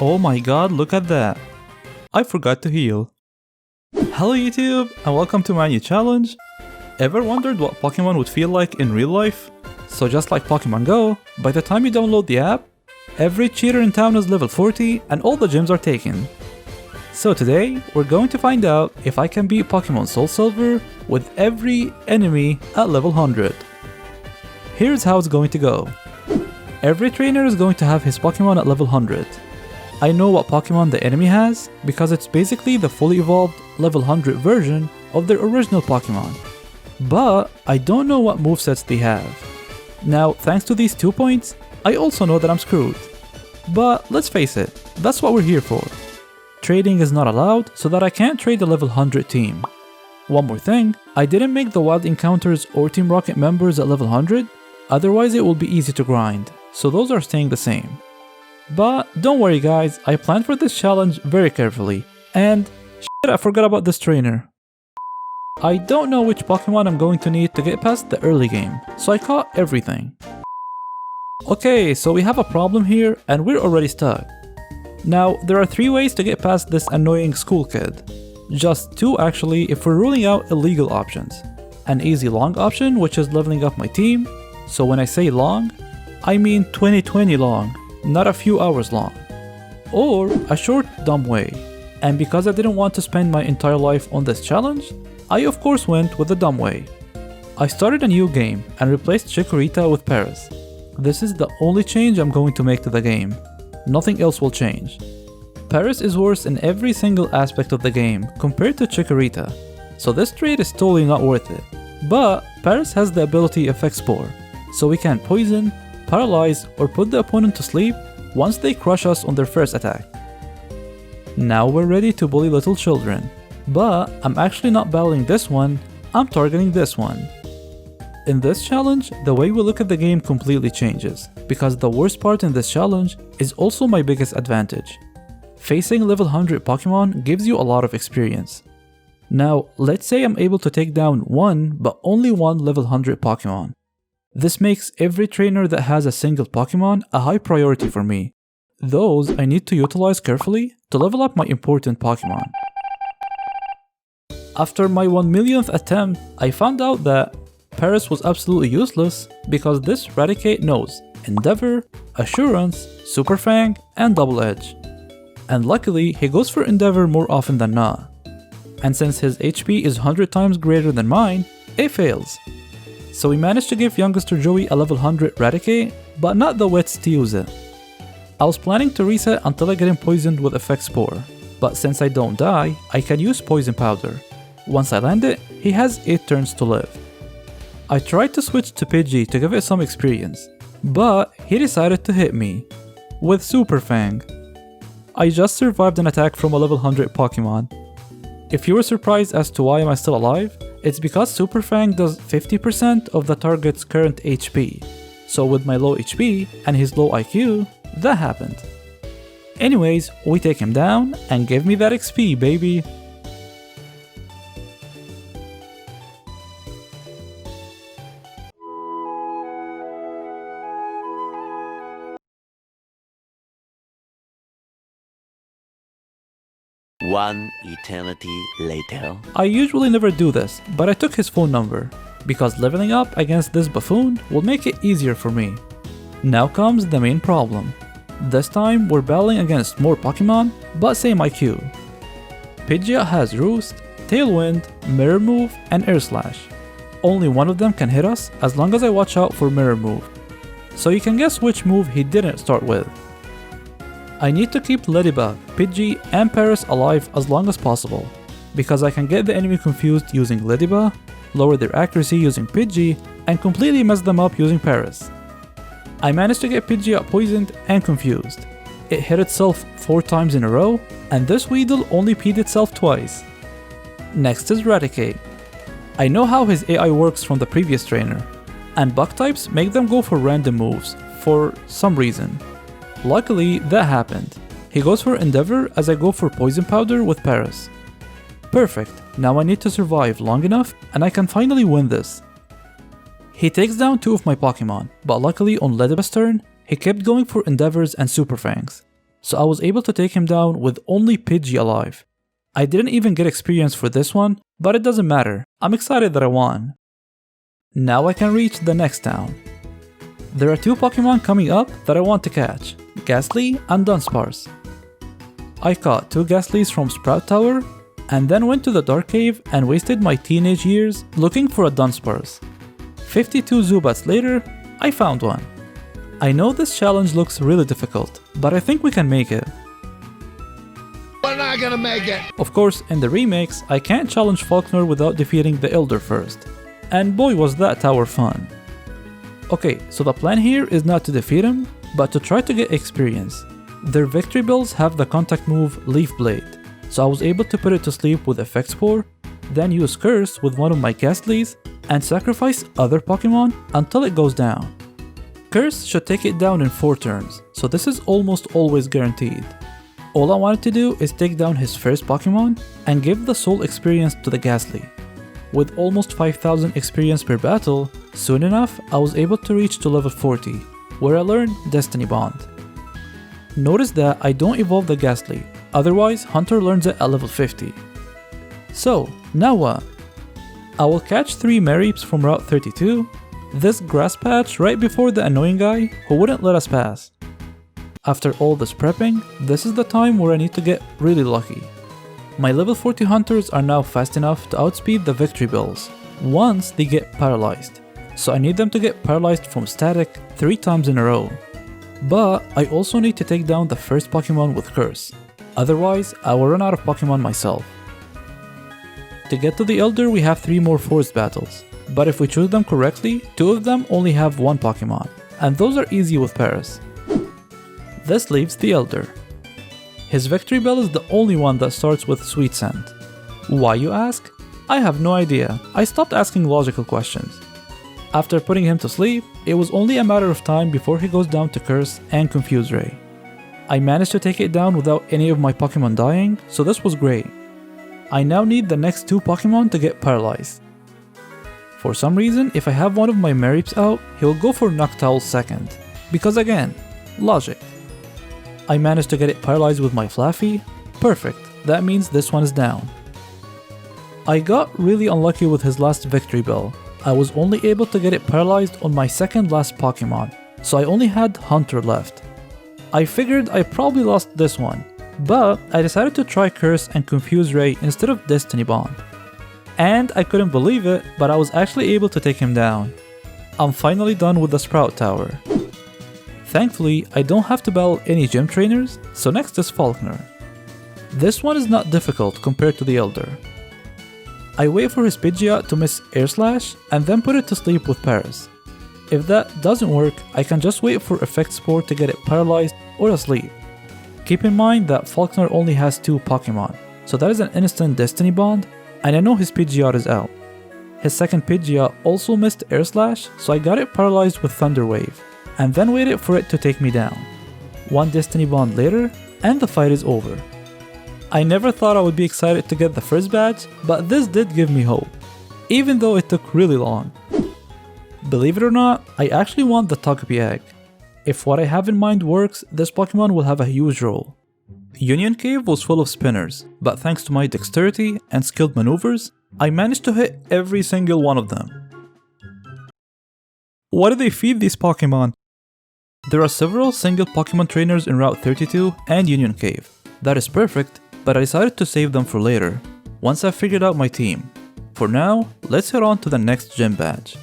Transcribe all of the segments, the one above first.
Oh my god, look at that. I forgot to heal. Hello YouTube, and welcome to my new challenge. Ever wondered what Pokemon would feel like in real life? So just like Pokemon Go, by the time you download the app, every cheater in town is level 40 and all the gyms are taken. So today, we're going to find out if I can beat Pokemon SoulSilver with every enemy at level 100. Here's how it's going to go. Every trainer is going to have his Pokemon at level 100. I know what Pokemon the enemy has because it's basically the fully evolved level 100 version of their original Pokemon. But I don't know what movesets they have. Now, thanks to these 2 points, I also know that I'm screwed. But let's face it, that's what we're here for. Trading is not allowed, so that I can't trade the level 100 team. One more thing, I didn't make the Wild Encounters or Team Rocket members at level 100, otherwise it will be easy to grind, so those are staying the same. But don't worry guys, I planned for this challenge very carefully, and shit, I forgot about this trainer. I don't know which Pokemon I'm going to need to get past the early game, so I caught everything. Okay, so we have a problem here and we're already stuck. Now, there are 3 ways to get past this annoying school kid. Just 2 actually if we're ruling out illegal options. An easy long option, which is leveling up my team. So when I say long, I mean 2020 long, not a few hours long. Or a short, dumb way. And because I didn't want to spend my entire life on this challenge, I of course went with the dumb way. I started a new game and replaced Chikorita with Paras. This is the only change I'm going to make to the game. Nothing else will change. Paras is worse in every single aspect of the game compared to Chikorita, so this trade is totally not worth it. But Paras has the ability Effect Spore, so we can poison, paralyze, or put the opponent to sleep once they crush us on their first attack. Now we're ready to bully little children, but I'm actually not battling this one, I'm targeting this one. In this challenge, the way we look at the game completely changes, because the worst part in this challenge is also my biggest advantage. Facing level 100 Pokemon gives you a lot of experience. Now, let's say I'm able to take down one, but only one level 100 Pokemon. This makes every trainer that has a single Pokemon a high priority for me. Those I need to utilize carefully to level up my important Pokemon. After my 1 millionth attempt, I found out that Paras was absolutely useless because this Raticate knows Endeavor, Assurance, Super Fang, and Double Edge. And luckily, he goes for Endeavor more often than not. And since his HP is 100 times greater than mine, it fails. So we managed to give youngster Joey a level 100 Raticate, but not the wits to use it. I was planning to reset until I get him poisoned with Effect Spore, but since I don't die, I can use Poison Powder. Once I land it, he has 8 turns to live. I tried to switch to Pidgey to give it some experience, but he decided to hit me with Super Fang. I just survived an attack from a level 100 Pokemon. If you were surprised as to why am I still alive, it's because Super Fang does 50% of the target's current HP. So with my low HP and his low IQ, that happened. Anyways, we take him down and give me that XP, baby. One eternity later. I usually never do this, but I took his phone number, because leveling up against this buffoon will make it easier for me. Now comes the main problem. This time we're battling against more Pokemon, but same IQ. Pidgeot has Roost, Tailwind, Mirror Move, and Air Slash. Only one of them can hit us as long as I watch out for Mirror Move. So you can guess which move he didn't start with. I need to keep Ladybug, Pidgey, and Paras alive as long as possible, because I can get the enemy confused using Ladybug, lower their accuracy using Pidgey, and completely mess them up using Paras. I managed to get Pidgeot poisoned and confused. It hit itself 4 times in a row, and this Weedle only peed itself twice. Next is Raticate. I know how his AI works from the previous trainer, and bug types make them go for random moves, for some reason. Luckily, that happened. He goes for Endeavor as I go for Poison Powder with Paras. Perfect, now I need to survive long enough and I can finally win this. He takes down 2 of my Pokemon, but luckily on Ladybug's turn, he kept going for Endeavors and Super Fangs. so I was able to take him down with only Pidgey alive. I didn't even get experience for this one, but it doesn't matter, I'm excited that I won. Now I can reach the next town. There are 2 Pokemon coming up that I want to catch, Ghastly and Dunsparce. I caught 2 Ghastlies from Sprout Tower, and then went to the Dark Cave and wasted my teenage years looking for a Dunsparce. 52 Zubats later, I found one. I know this challenge looks really difficult, but I think we can make it. We're not gonna make it! Of course, in the remakes, I can't challenge Falkner without defeating the Elder first. And boy was that tower fun. Okay, so the plan here is not to defeat him, but to try to get experience. Their victory bills have the contact move Leaf Blade, so I was able to put it to sleep with Effect Spore, then use Curse with one of my Ghastlies, and sacrifice other Pokemon until it goes down. Curse should take it down in 4 turns, so this is almost always guaranteed. All I wanted to do is take down his first Pokemon and give the soul experience to the Ghastly. With almost 5000 experience per battle, soon enough I was able to reach to level 40, where I learned Destiny Bond. Notice that I don't evolve the Ghastly, otherwise Hunter learns it at level 50. So, now what? I will catch 3 Mareeps from Route 32, this grass patch right before the annoying guy who wouldn't let us pass. After all this prepping, this is the time where I need to get really lucky. My level 40 hunters are now fast enough to outspeed the victory bills, once they get paralyzed, so I need them to get paralyzed from static 3 times in a row. But I also need to take down the first Pokemon with Curse, otherwise I will run out of Pokemon myself. To get to the Elder we have 3 more forest battles, but if we choose them correctly, 2 of them only have 1 Pokemon, and those are easy with Paras. This leaves the Elder. His victory bell is the only one that starts with Sweet Scent. Why, you ask? I have no idea, I stopped asking logical questions. After putting him to sleep, it was only a matter of time before he goes down to Curse and Confuse Ray. I managed to take it down without any of my Pokemon dying, so this was great. I now need the next 2 Pokemon to get paralyzed. For some reason, if I have one of my Mareeps out, he will go for Noctowl second, because again, logic. I managed to get it paralyzed with my Flaffy. Perfect, that means this one is down. I got really unlucky with his last victory bell. I was only able to get it paralyzed on my second last Pokemon, so I only had Hunter left. I figured I probably lost this one, but I decided to try Curse and Confuse Ray instead of Destiny Bond. And I couldn't believe it, but I was actually able to take him down. I'm finally done with the Sprout Tower. Thankfully, I don't have to battle any gym trainers, so next is Falkner. This one is not difficult compared to the Elder. I wait for his Pidgeot to miss Air Slash and then put it to sleep with Paras. If that doesn't work, I can just wait for Effect Spore to get it paralyzed or asleep. Keep in mind that Falkner only has 2 Pokemon, so that is an instant Destiny Bond, and I know his Pidgeot is out. His second Pidgeot also missed Air Slash, so I got it paralyzed with Thunder Wave, and then waited for it to take me down. 1 Destiny Bond later, and the fight is over. I never thought I would be excited to get the first badge, but this did give me hope, even though it took really long. Believe it or not, I actually want the Togepi egg. If what I have in mind works, this Pokemon will have a huge role. Union Cave was full of spinners, but thanks to my dexterity and skilled maneuvers, I managed to hit every single one of them. What do they feed these Pokemon? There are several single Pokemon trainers in Route 32 and Union Cave. That is perfect, but I decided to save them for later, once I figured out my team. For now, let's head on to the next gym badge.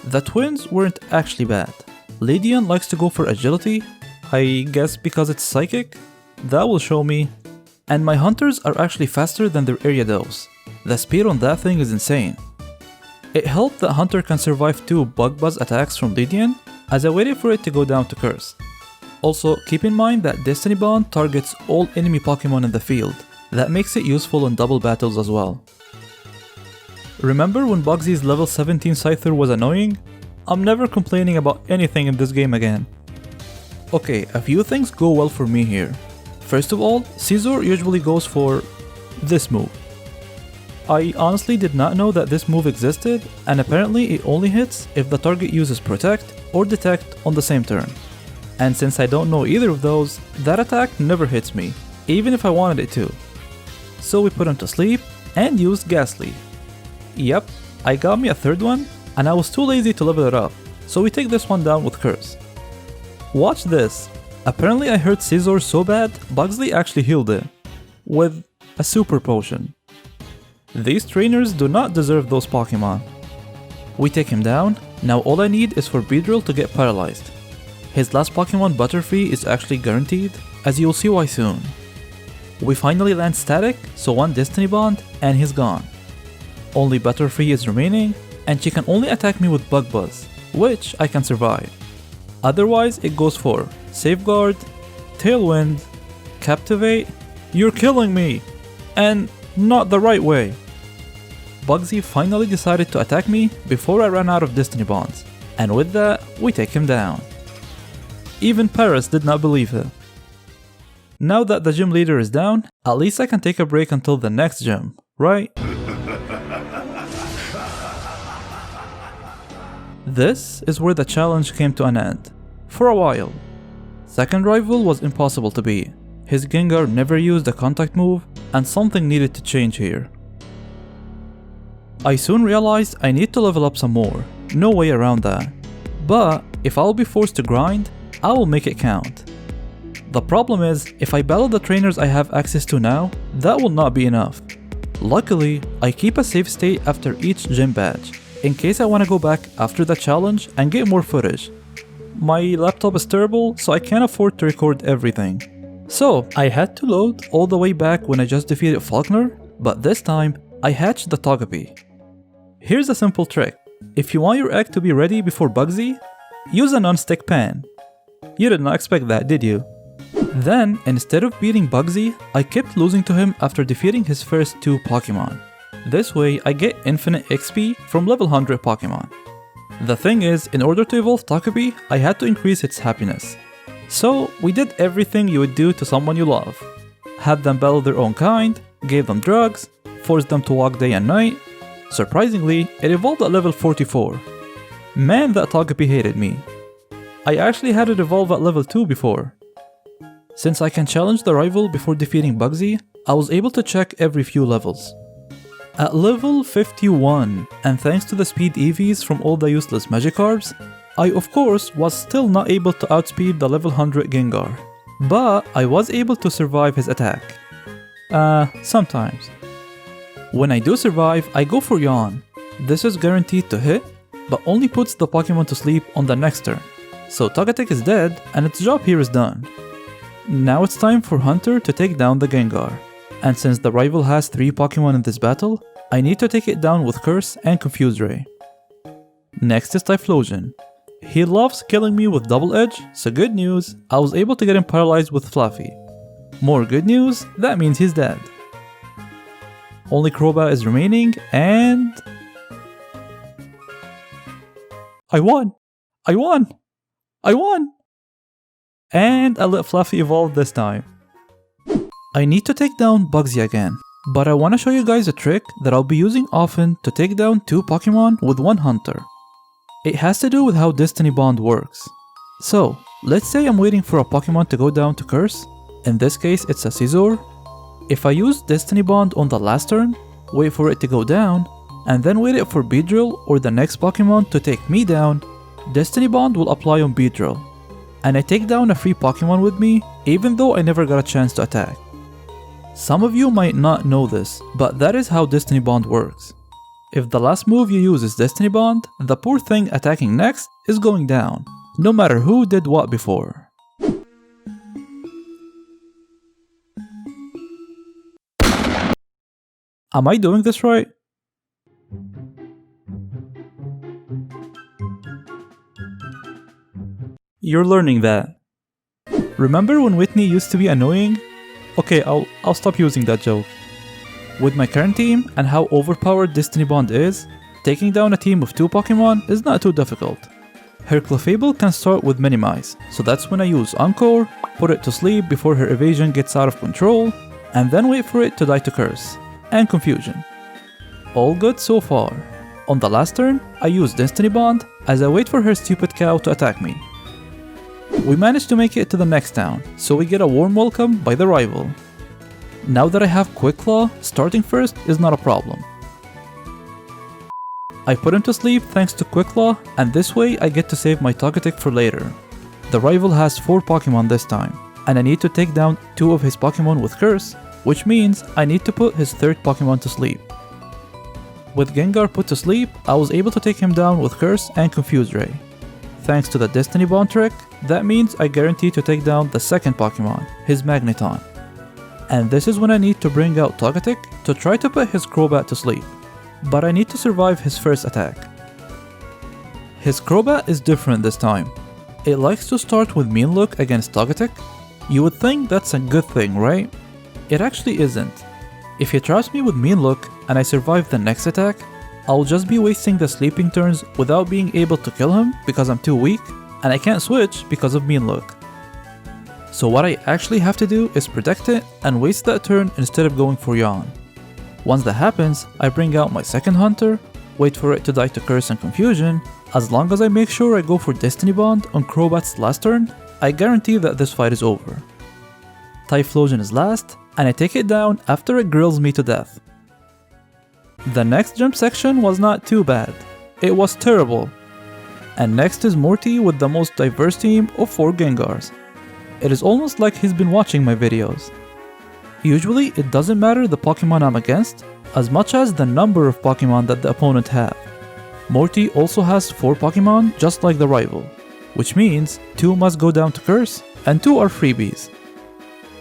The twins weren't actually bad. Ledian likes to go for agility, I guess because it's psychic? That will show me. And my hunters are actually faster than their Ariados. The speed on that thing is insane. It helped that Hunter can survive 2 Bug Buzz attacks from Ledian, as I waited for it to go down to Curse. Also, keep in mind that Destiny Bond targets all enemy Pokemon in the field. That makes it useful in double battles as well. Remember when Bugsy's level 17 Scyther was annoying? I'm never complaining about anything in this game again. Okay, a few things go well for me here. First of all, Scizor usually goes for this move. I honestly did not know that this move existed, and apparently it only hits if the target uses Protect or Detect on the same turn. And since I don't know either of those, that attack never hits me, even if I wanted it to. So we put him to sleep and used Ghastly. Yep, I got me a third one, and I was too lazy to level it up, so we take this one down with Curse. Watch this. Apparently I hurt Scizor so bad, Bugsley actually healed it. With a super potion. These trainers do not deserve those Pokemon. We take him down. Now all I need is for Beedrill to get paralyzed. His last Pokemon Butterfree is actually guaranteed, as you'll see why soon. We finally land Static, so one Destiny Bond, and he's gone. Only Butterfree is remaining, and she can only attack me with Bug Buzz, which I can survive. Otherwise it goes for Safeguard, Tailwind, Captivate, you're killing me, and not the right way. Bugsy finally decided to attack me before I ran out of Destiny Bonds, and with that, we take him down. Even Paris did not believe it. Now that the gym leader is down, at least I can take a break until the next gym, right? This is where the challenge came to an end. For a while. Second rival was impossible to beat. His Gengar never used a contact move, and something needed to change here. I soon realized I need to level up some more, no way around that. But if I'll be forced to grind, I will make it count. The problem is, if I battle the trainers I have access to now, that will not be enough. Luckily, I keep a save state after each gym badge, in case I want to go back after the challenge and get more footage. My laptop is terrible, so I can't afford to record everything. So I had to load all the way back when I just defeated Falkner, but this time I hatched the Togepi. Here's a simple trick. If you want your egg to be ready before Bugsy, use a non-stick pan. You did not expect that, did you? Then, instead of beating Bugsy, I kept losing to him after defeating his first two Pokemon. This way, I get infinite XP from level 100 Pokemon. The thing is, in order to evolve Togepi, I had to increase its happiness. So, we did everything you would do to someone you love. Had them battle their own kind, gave them drugs, forced them to walk day and night. Surprisingly, it evolved at level 44. Man, that Togepi hated me. I actually had it evolve at level 2 before. Since I can challenge the rival before defeating Bugsy, I was able to check every few levels. At level 51, and thanks to the speed EVs from all the useless Magikarps, I of course was still not able to outspeed the level 100 Gengar. But I was able to survive his attack. Sometimes. When I do survive, I go for Yawn. This is guaranteed to hit, but only puts the Pokemon to sleep on the next turn. So Togetic is dead, and its job here is done. Now it's time for Hunter to take down the Gengar. And since the rival has 3 Pokemon in this battle, I need to take it down with Curse and Confuse Ray. Next is Typhlosion. He loves killing me with Double Edge, so good news, I was able to get him paralyzed with Fluffy. More good news, that means he's dead. Only Crobat is remaining, and... I won! I won! I won! And I let Fluffy evolve this time. I need to take down Bugsy again, but I want to show you guys a trick that I'll be using often to take down 2 Pokemon with 1 Hunter. It has to do with how Destiny Bond works. So, let's say I'm waiting for a Pokemon to go down to Curse, in this case it's a Scizor. If I use Destiny Bond on the last turn, wait for it to go down, and then wait it for Beedrill or the next Pokemon to take me down, Destiny Bond will apply on Beedrill. And I take down a free Pokemon with me, even though I never got a chance to attack. Some of you might not know this, but that is how Destiny Bond works. If the last move you use is Destiny Bond, the poor thing attacking next is going down, no matter who did what before. Am I doing this right? You're learning that. Remember when Whitney used to be annoying? Okay, I'll stop using that joke. With my current team and how overpowered Destiny Bond is, taking down a team of 2 Pokemon is not too difficult. Her Clefable can start with Minimize, so that's when I use Encore, put it to sleep before her evasion gets out of control, and then wait for it to die to Curse, and Confusion. All good so far. On the last turn, I use Destiny Bond as I wait for her stupid cow to attack me. We managed to make it to the next town, so we get a warm welcome by the rival. Now that I have Quick Claw, starting first is not a problem. I put him to sleep thanks to Quick Claw, and this way I get to save my Togetic for later. The rival has 4 Pokemon this time, and I need to take down 2 of his Pokemon with Curse, which means I need to put his 3rd Pokemon to sleep. With Gengar put to sleep, I was able to take him down with Curse and Confuse Ray. Thanks to the Destiny Bond trick, that means I guarantee to take down the 2nd Pokemon, his Magneton. And this is when I need to bring out Togetic to try to put his Crobat to sleep. But I need to survive his first attack. His Crobat is different this time. It likes to start with Mean Look against Togetic. You would think that's a good thing, right? It actually isn't. If he traps me with Mean Look and I survive the next attack, I'll just be wasting the sleeping turns without being able to kill him because I'm too weak, and I can't switch because of Mean Look. So what I actually have to do is protect it and waste that turn instead of going for Yawn. Once that happens, I bring out my 2nd hunter, wait for it to die to Curse and Confusion. As long as I make sure I go for Destiny Bond on Crobat's last turn, I guarantee that this fight is over. Typhlosion is last, and I take it down after it grills me to death. The next gym section was not too bad. It was terrible. And next is Morty with the most diverse team of 4 Gengars. It is almost like he's been watching my videos. Usually, it doesn't matter the Pokemon I'm against, as much as the number of Pokemon that the opponent have. Morty also has 4 Pokemon just like the rival, which means 2 must go down to Curse, and 2 are freebies.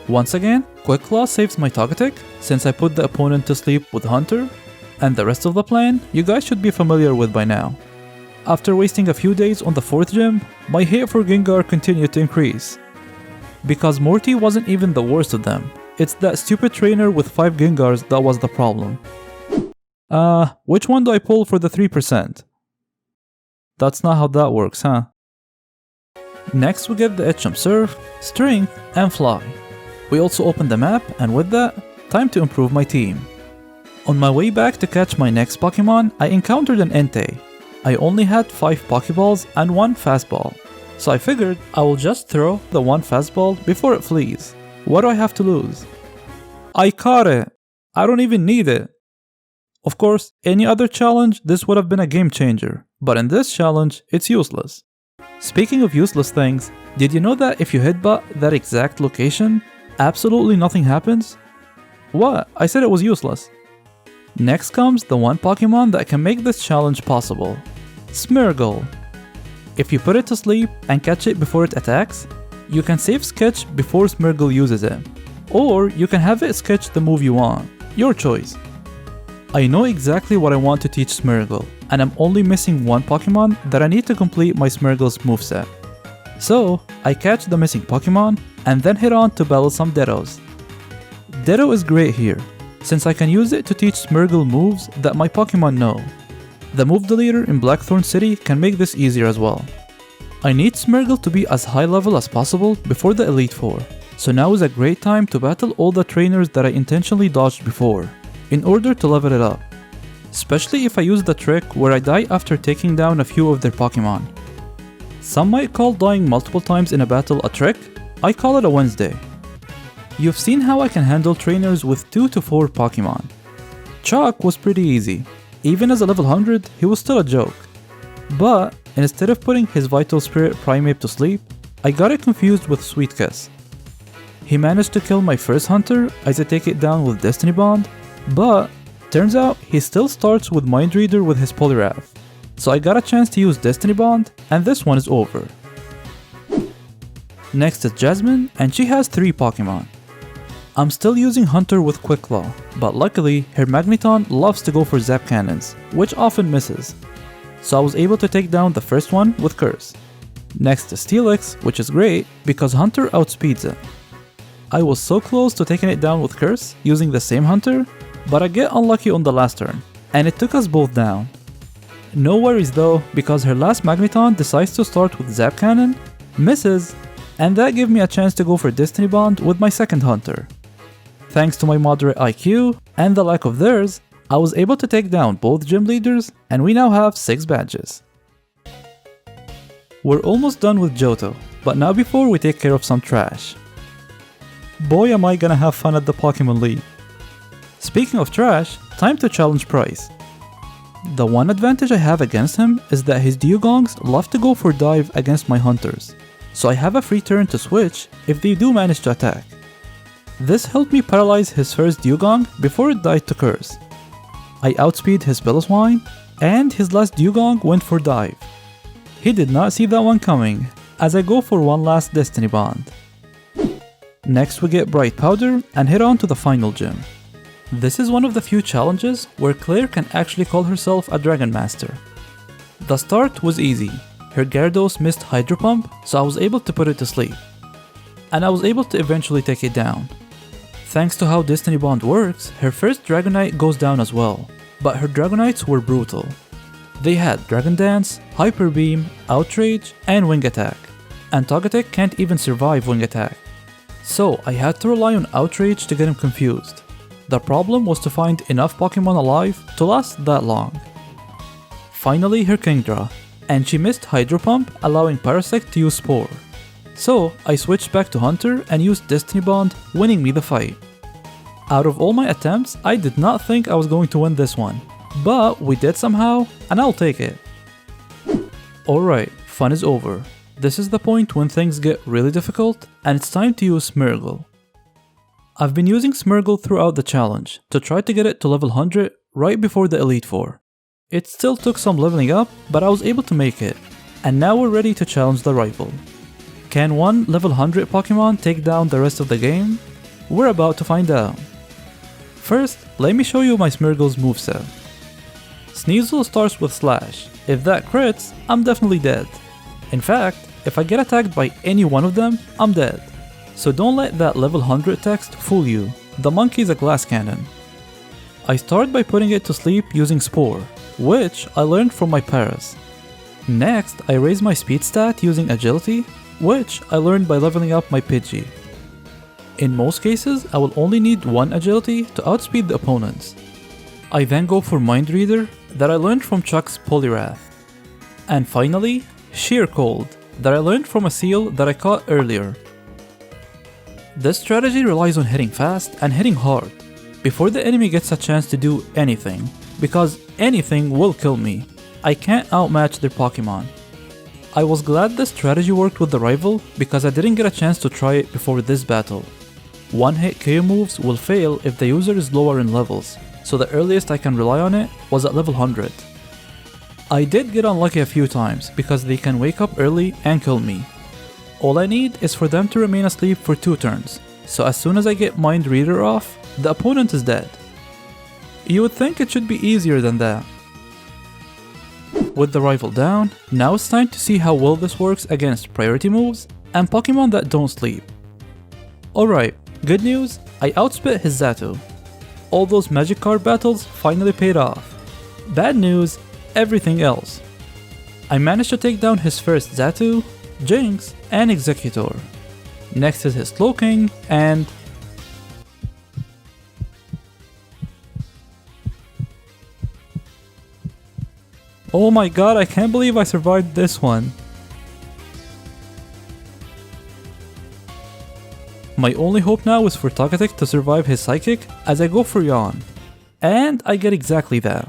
Once again, Quick Claw saves my Togetic, since I put the opponent to sleep with Hunter, and the rest of the plan you guys should be familiar with by now. After wasting a few days on the 4th gym, my hate for Gengar continued to increase. Because Morty wasn't even the worst of them. It's that stupid trainer with 5 Gengars that was the problem. Which one do I pull for the 3%? That's not how that works, huh? Next we get the Echam Surf, Strength, and Fly. We also open the map, and with that, time to improve my team. On my way back to catch my next Pokemon, I encountered an Entei. I only had 5 Pokeballs and 1 Fastball, so I figured I will just throw the 1 Fastball before it flees. What do I have to lose? I caught it! I don't even need it! Of course, any other challenge this would have been a game changer, but in this challenge, it's useless. Speaking of useless things, did you know that if you headbutt that exact location, absolutely nothing happens? What? I said it was useless. Next comes the one Pokemon that can make this challenge possible, Smeargle. If you put it to sleep and catch it before it attacks, you can save sketch before Smeargle uses it, or you can have it sketch the move you want, your choice. I know exactly what I want to teach Smeargle, and I'm only missing 1 Pokemon that I need to complete my Smeargle's moveset. So, I catch the missing Pokemon, and then head on to battle some Dittos. Ditto is great here, since I can use it to teach Smeargle moves that my Pokemon know. The move deleter in Blackthorn City can make this easier as well. I need Smeargle to be as high level as possible before the Elite Four, so now is a great time to battle all the trainers that I intentionally dodged before, in order to level it up. Especially if I use the trick where I die after taking down a few of their Pokemon. Some might call dying multiple times in a battle a trick, I call it a Wednesday. You've seen how I can handle trainers with 2 to 4 Pokemon. Chalk was pretty easy. Even as a level 100, he was still a joke. But instead of putting his Vital Spirit Primeape to sleep, I got it confused with Sweet Kiss. He managed to kill my first hunter as I take it down with Destiny Bond, but turns out he still starts with Mind Reader with his Poliwrath. So I got a chance to use Destiny Bond, and this one is over. Next is Jasmine, and she has 3 Pokemon. I'm still using Hunter with Quick Claw, but luckily her Magneton loves to go for Zap Cannons, which often misses. So I was able to take down the first one with Curse. Next is Steelix, which is great because Hunter outspeeds it. I was so close to taking it down with Curse using the same Hunter, but I get unlucky on the last turn, and it took us both down. No worries though, because her last Magneton decides to start with Zap Cannon, misses, and that gave me a chance to go for Destiny Bond with my second Hunter. Thanks to my moderate IQ, and the lack of theirs, I was able to take down both gym leaders, and we now have 6 badges. We're almost done with Johto, but now before we take care of some trash. Boy am I gonna have fun at the Pokemon League. Speaking of trash, time to challenge Price. The one advantage I have against him is that his Dugongs love to go for dive against my hunters, so I have a free turn to switch if they do manage to attack. This helped me paralyze his first Dugong before it died to Curse. I outspeed his Piloswine, and his last Dugong went for dive. He did not see that one coming, as I go for one last Destiny Bond. Next we get Bright Powder and head on to the final gym. This is one of the few challenges where Claire can actually call herself a Dragon Master. The start was easy. Her Gyarados missed Hydro Pump, so I was able to put it to sleep. And I was able to eventually take it down. Thanks to how Destiny Bond works, her first Dragonite goes down as well, but her Dragonites were brutal. They had Dragon Dance, Hyper Beam, Outrage, and Wing Attack, and Togetic can't even survive Wing Attack. So I had to rely on Outrage to get him confused. The problem was to find enough Pokemon alive to last that long. Finally her Kingdra, and she missed Hydro Pump, allowing Parasect to use Spore. So I switched back to Hunter and used Destiny Bond, winning me the fight. Out of all my attempts, I did not think I was going to win this one, but we did somehow, and I'll take it. Alright, fun is over. This is the point when things get really difficult, and it's time to use Smeargle. I've been using Smeargle throughout the challenge to try to get it to level 100 right before the Elite Four. It still took some leveling up, but I was able to make it, and now we're ready to challenge the rival. Can one level 100 Pokemon take down the rest of the game? We're about to find out. First, let me show you my Smeargle's moveset. Sneasel starts with Slash. If that crits, I'm definitely dead. In fact, if I get attacked by any one of them, I'm dead. So don't let that level 100 text fool you, the monkey's a glass cannon. I start by putting it to sleep using Spore, which I learned from my Paras. Next, I raise my speed stat using Agility, which I learned by leveling up my Pidgey. In most cases, I will only need one Agility to outspeed the opponents. I then go for Mind Reader that I learned from Chuck's Poliwrath. And finally, Sheer Cold that I learned from a seal that I caught earlier. This strategy relies on hitting fast and hitting hard, before the enemy gets a chance to do anything, because anything will kill me. I can't outmatch their Pokemon. I was glad this strategy worked with the rival because I didn't get a chance to try it before this battle. One-hit KO moves will fail if the user is lower in levels, so the earliest I can rely on it was at level 100. I did get unlucky a few times because they can wake up early and kill me. All I need is for them to remain asleep for 2 turns, so as soon as I get Mind Reader off, the opponent is dead. You would think it should be easier than that. With the rival down, now it's time to see how well this works against priority moves and Pokemon that don't sleep. Alright, good news, I outspit his Xatu. All those Magic Card battles finally paid off. Bad news, everything else. I managed to take down his first Xatu, Jinx, and Executor. Next is his Slowking and... Oh my god, I can't believe I survived this one. My only hope now is for Togetic to survive his Psychic as I go for Yawn. And I get exactly that.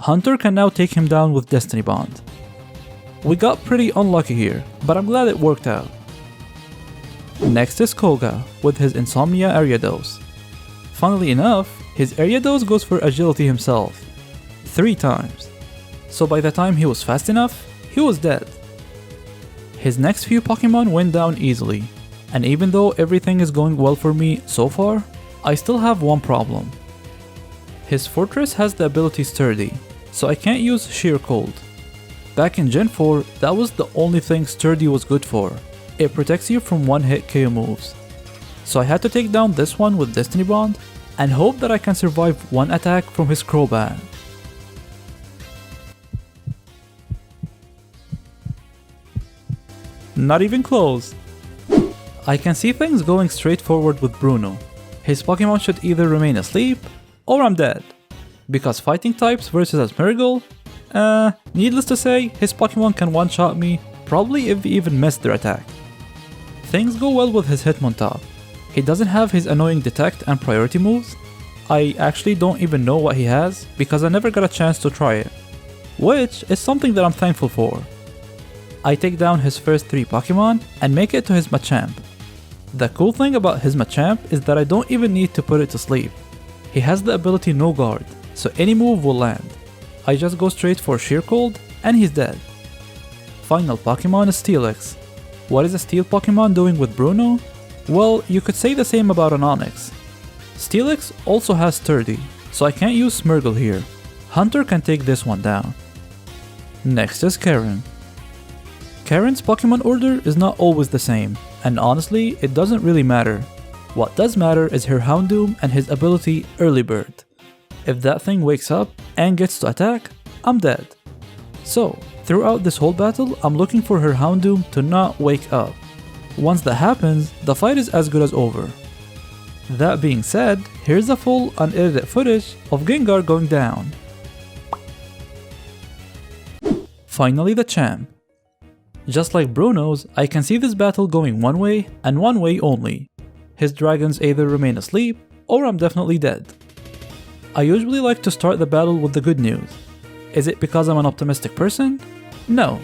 Hunter can now take him down with Destiny Bond. We got pretty unlucky here, but I'm glad it worked out. Next is Koga with his Insomnia Ariados. Funnily enough, his Ariados goes for Agility himself, 3 times. So by the time he was fast enough, he was dead. His next few Pokemon went down easily, and even though everything is going well for me so far, I still have one problem. His Fortress has the ability Sturdy, so I can't use Sheer Cold. Back in Gen 4, that was the only thing Sturdy was good for. It protects you from one-hit KO moves. So I had to take down this one with Destiny Bond, and hope that I can survive one attack from his Crobat. Not even close. I can see things going straight forward with Bruno. His Pokemon should either remain asleep, or I'm dead. Because fighting types versus a Smeargle? Needless to say, his Pokemon can one-shot me probably if he even missed their attack. Things go well with his Hitmontop. He doesn't have his annoying Detect and Priority moves. I actually don't even know what he has because I never got a chance to try it, which is something that I'm thankful for. I take down his first 3 Pokemon and make it to his Machamp. The cool thing about his Machamp is that I don't even need to put it to sleep. He has the ability No Guard, so any move will land. I just go straight for Sheer Cold and he's dead. Final Pokemon is Steelix. What is a Steel Pokemon doing with Bruno? Well, you could say the same about an Onix. Steelix also has Sturdy, so I can't use Smeargle here. Hunter can take this one down. Next is Karen. Karen's Pokemon order is not always the same, and honestly, it doesn't really matter. What does matter is her Houndoom and his ability Early Bird. If that thing wakes up and gets to attack, I'm dead. So, throughout this whole battle, I'm looking for her Houndoom to not wake up. Once that happens, the fight is as good as over. That being said, here's a full unedited footage of Gengar going down. Finally the champ. Just like Bruno's, I can see this battle going one way and one way only. His dragons either remain asleep or I'm definitely dead. I usually like to start the battle with the good news. Is it because I'm an optimistic person? No,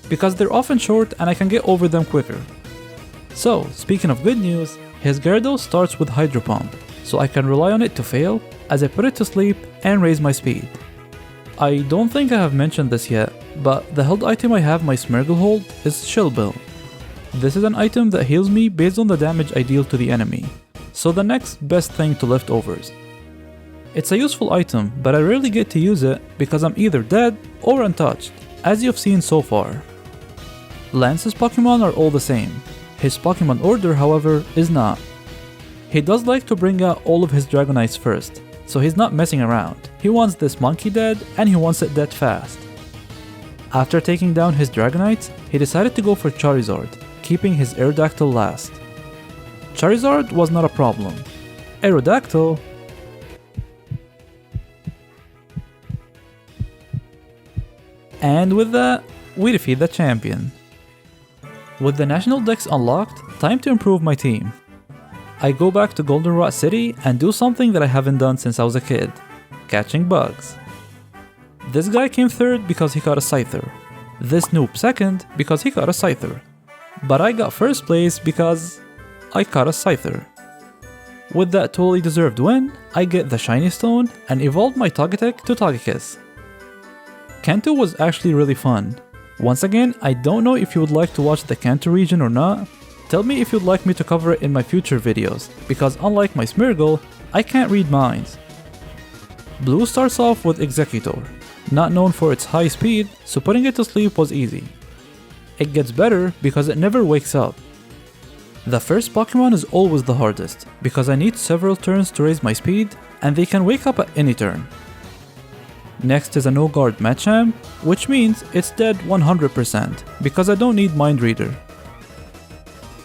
because they're often short and I can get over them quicker. So, speaking of good news, his Gyarados starts with Hydro Pump, so I can rely on it to fail as I put it to sleep and raise my speed. I don't think I have mentioned this yet, but the held item I have my Smeargle hold is Chill Bill. This is an item that heals me based on the damage I deal to the enemy, so the next best thing to leftovers. It's a useful item, but I rarely get to use it because I'm either dead or untouched, as you've seen so far. Lance's Pokemon are all the same. His Pokemon order, however, is not. He does like to bring out all of his Dragonites first, so he's not messing around. He wants this monkey dead and he wants it dead fast. After taking down his Dragonites, he decided to go for Charizard, keeping his Aerodactyl last. Charizard was not a problem. Aerodactyl... And with that, we defeat the champion. With the national decks unlocked, time to improve my team. I go back to Goldenrod City and do something that I haven't done since I was a kid, catching bugs. This guy came third because he caught a Scyther. This noob second because he caught a Scyther. But I got first place because I caught a Scyther. With that totally deserved win, I get the Shiny Stone and evolved my Togetic to Togekiss. Kanto was actually really fun. Once again, I don't know if you would like to watch the Kanto region or not. Tell me if you'd like me to cover it in my future videos, because unlike my Smeargle, I can't read minds. Blue starts off with Executor, not known for its high speed, so putting it to sleep was easy. It gets better because it never wakes up. The first Pokemon is always the hardest, because I need several turns to raise my speed, and they can wake up at any turn. Next is a No Guard Machamp, which means it's dead 100% because I don't need Mind Reader.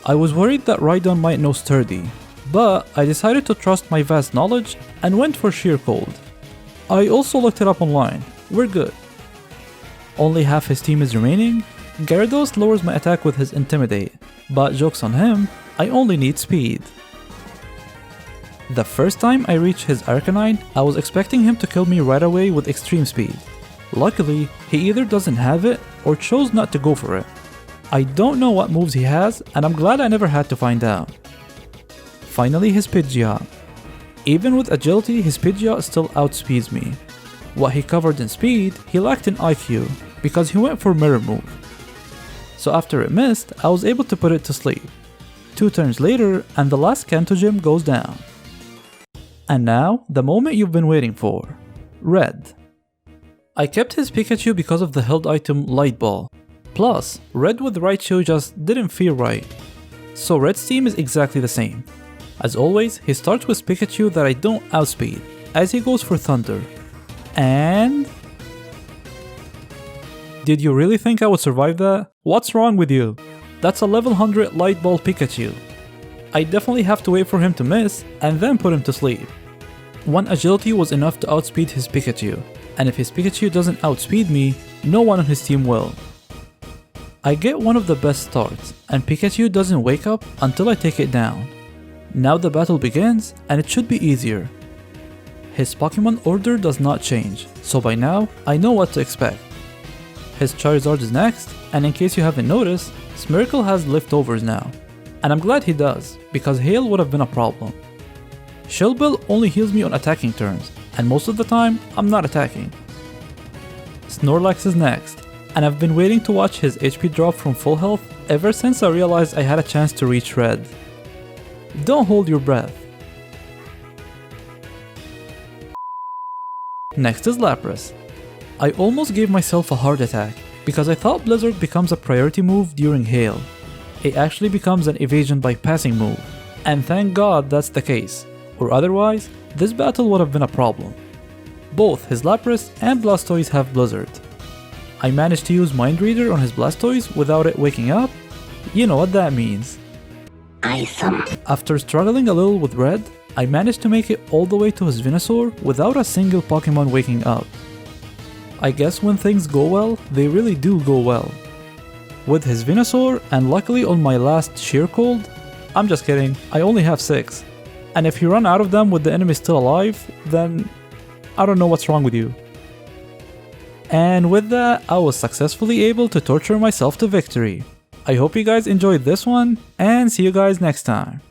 I was worried that Rhydon might know Sturdy, but I decided to trust my vast knowledge and went for Sheer Cold. I also looked it up online, we're good. Only half his team is remaining. Gyarados lowers my attack with his Intimidate, but joke's on him, I only need speed. The first time I reached his Arcanine, I was expecting him to kill me right away with extreme speed. Luckily, he either doesn't have it or chose not to go for it. I don't know what moves he has, and I'm glad I never had to find out. Finally, his Pidgeot. Even with agility, his Pidgeot still outspeeds me. What he covered in speed, he lacked in IQ, because he went for Mirror Move. So after it missed, I was able to put it to sleep. 2 turns later, and the last Kanto gym goes down. And now, the moment you've been waiting for. Red. I kept his Pikachu because of the held item Light Ball. Plus, Red with Raichu just didn't feel right. So Red's team is exactly the same. As always, he starts with Pikachu that I don't outspeed, as he goes for Thunder. And... Did you really think I would survive that? What's wrong with you? That's a level 100 Light Ball Pikachu. I definitely have to wait for him to miss, and then put him to sleep. 1 agility was enough to outspeed his Pikachu, and if his Pikachu doesn't outspeed me, no one on his team will. I get one of the best starts, and Pikachu doesn't wake up until I take it down. Now the battle begins, and it should be easier. His Pokemon order does not change, so by now, I know what to expect. His Charizard is next, and in case you haven't noticed, Smeargle has leftovers now. And I'm glad he does, because Hail would have been a problem. Shell Bill only heals me on attacking turns, and most of the time, I'm not attacking. Snorlax is next, and I've been waiting to watch his HP drop from full health ever since I realized I had a chance to reach red. Don't hold your breath. Next is Lapras. I almost gave myself a heart attack because I thought Blizzard becomes a priority move during Hail. It actually becomes an evasion by passing move, and thank God that's the case, or otherwise, this battle would have been a problem. Both his Lapras and Blastoise have Blizzard. I managed to use Mind Reader on his Blastoise without it waking up. You know what that means. Awesome. After struggling a little with Red, I managed to make it all the way to his Venusaur without a single Pokemon waking up. I guess when things go well, they really do go well. With his Venusaur, and luckily on my last Sheer Cold, I'm just kidding, I only have 6. And if you run out of them with the enemy still alive, then I don't know what's wrong with you. And with that, I was successfully able to torture myself to victory. I hope you guys enjoyed this one, and see you guys next time.